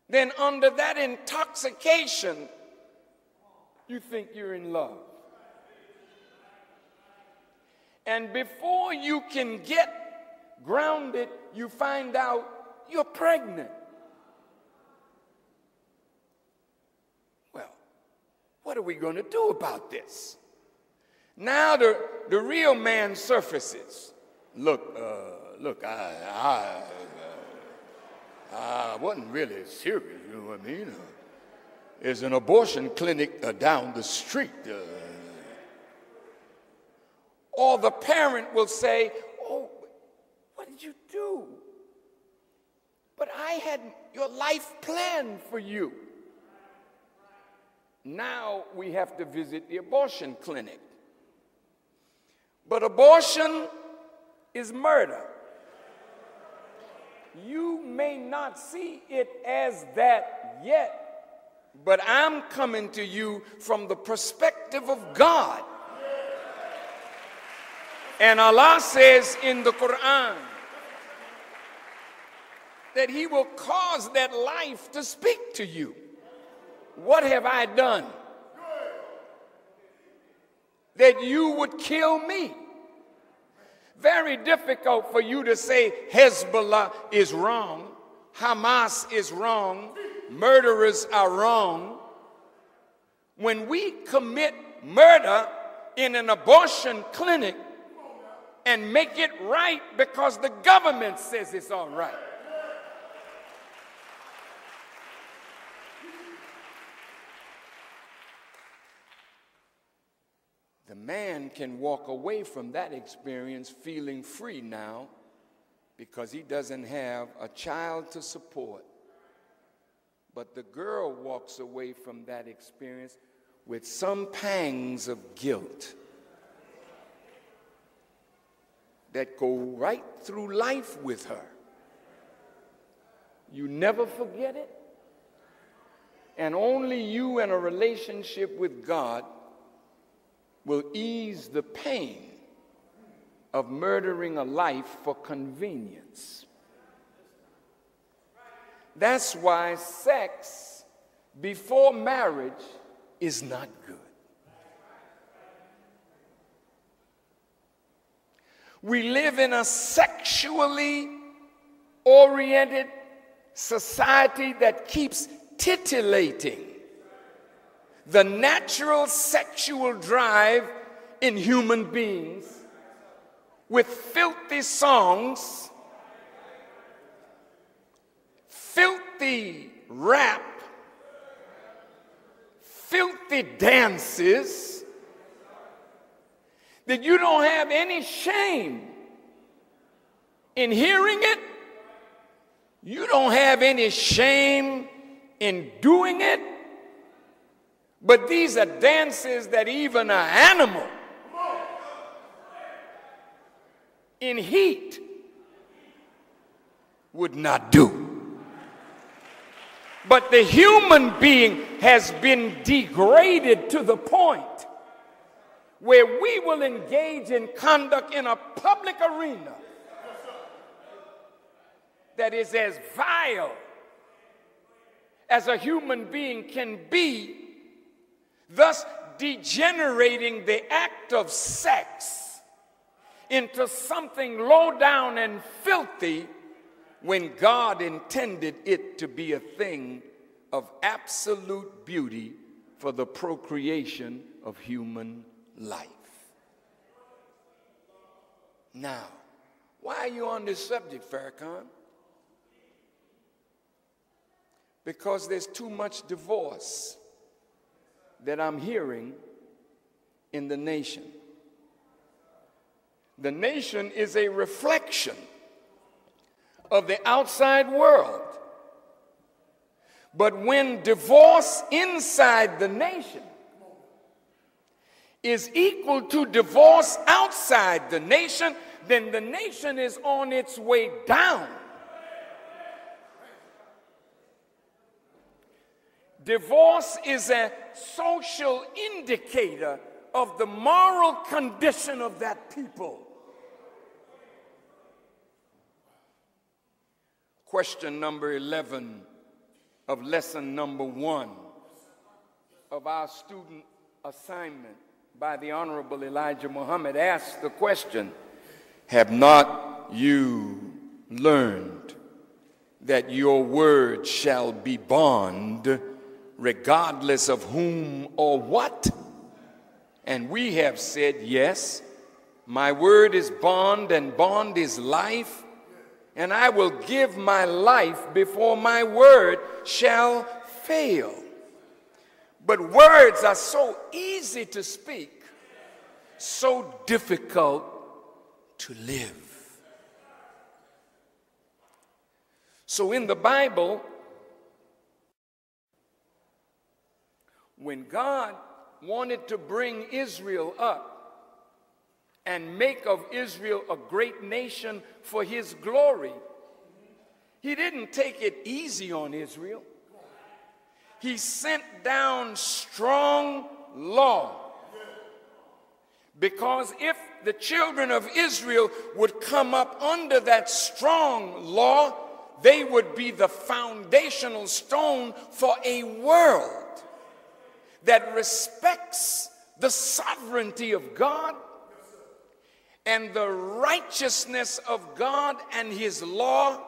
then under that intoxication, you think you're in love. And before you can get grounded, you find out you're pregnant. Well, what are we going to do about this? Now the real man surfaces. Look, I wasn't really serious, you know what I mean? There's an abortion clinic down the street. Or the parent will say, oh, what did you do? But I had your life planned for you. Now we have to visit the abortion clinic. But abortion is murder. You may not see it as that yet, but I'm coming to you from the perspective of God. And Allah says in the Quran that He will cause that life to speak to you. What have I done that you would kill me? Very difficult for you to say Hezbollah is wrong, Hamas is wrong, murderers are wrong. When we commit murder in an abortion clinic and make it right because the government says it's all right. The man can walk away from that experience feeling free now because he doesn't have a child to support. But the girl walks away from that experience with some pangs of guilt that go right through life with her. You never forget it. And only you in a relationship with God will ease the pain of murdering a life for convenience. That's why sex before marriage is not good. We live in a sexually oriented society that keeps titillating the natural sexual drive in human beings with filthy songs, filthy rap, filthy dances, that you don't have any shame in hearing it. You don't have any shame in doing it. But these are dances that even an animal in heat would not do. But the human being has been degraded to the point where we will engage in conduct in a public arena that is as vile as a human being can be, thus degenerating the act of sex into something low down and filthy when God intended it to be a thing of absolute beauty for the procreation of human life. Now, why are you on this subject, Farrakhan? Because there's too much divorce that I'm hearing in the nation. The nation is a reflection of the outside world. But when divorce inside the nation is equal to divorce outside the nation, then the nation is on its way down. Divorce is a social indicator of the moral condition of that people. Question number 11 of lesson number 1 of our student assignment by the Honorable Elijah Muhammad asks the question, have not you learned that your word shall be bond regardless of whom or what? And we have said, yes, my word is bond and bond is life, and I will give my life before my word shall fail. But words are so easy to speak, so difficult to live. So in the Bible, when God wanted to bring Israel up and make of Israel a great nation for his glory, he didn't take it easy on Israel. He sent down strong law, because if the children of Israel would come up under that strong law, they would be the foundational stone for a world that respects the sovereignty of God and the righteousness of God and his law.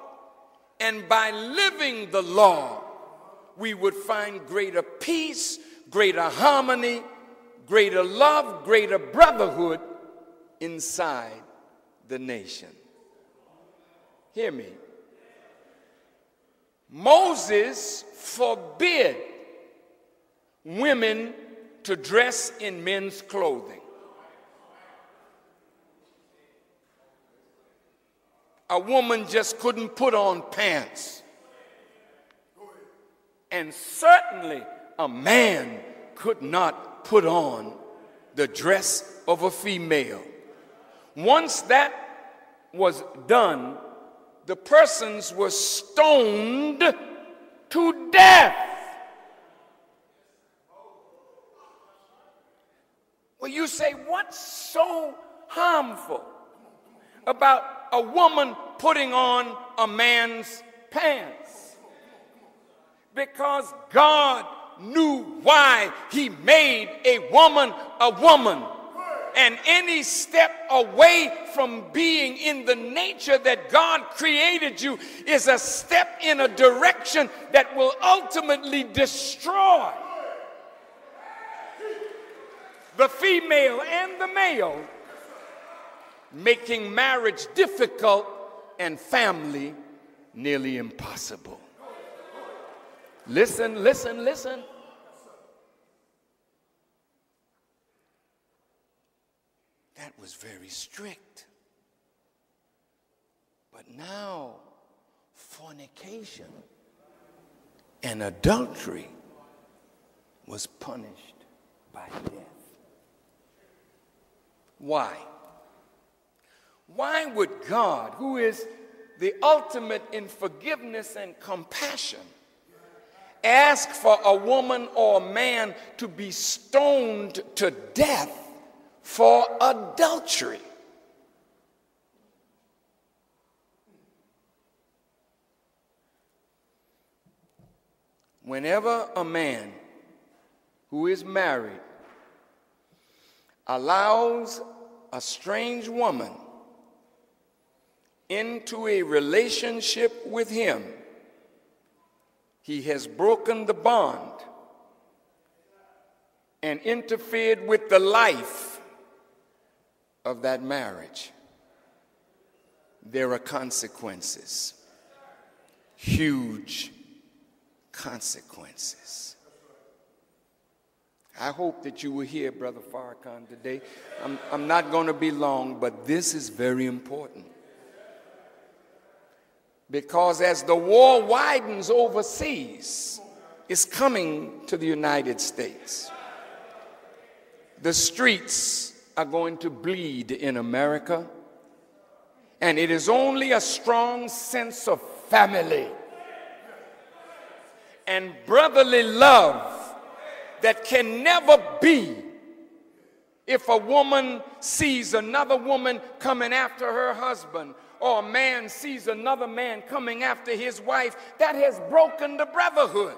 And by living the law, we would find greater peace, greater harmony, greater love, greater brotherhood inside the nation. Hear me. Moses forbid women to dress in men's clothing. A woman just couldn't put on pants. And certainly a man could not put on the dress of a female. Once that was done, the persons were stoned to death. Well, you say, what's so harmful about a woman putting on a man's pants? Because God knew why he made a woman a woman. And any step away from being in the nature that God created you is a step in a direction that will ultimately destroy the female and the male, making marriage difficult and family nearly impossible. Listen, listen, listen. That was very strict. But now, fornication and adultery was punished by death. Why? Why would God, who is the ultimate in forgiveness and compassion, ask for a woman or a man to be stoned to death for adultery? Whenever a man who is married allows a strange woman into a relationship with him, he has broken the bond and interfered with the life of that marriage. There are consequences, huge consequences. I hope that you were here, Brother Farrakhan, today. I'm not going to be long, but this is very important. Because as the war widens overseas, it's coming to the United States. The streets are going to bleed in America, and it is only a strong sense of family and brotherly love that can never be if a woman sees another woman coming after her husband, or a man sees another man coming after his wife, that has broken the brotherhood.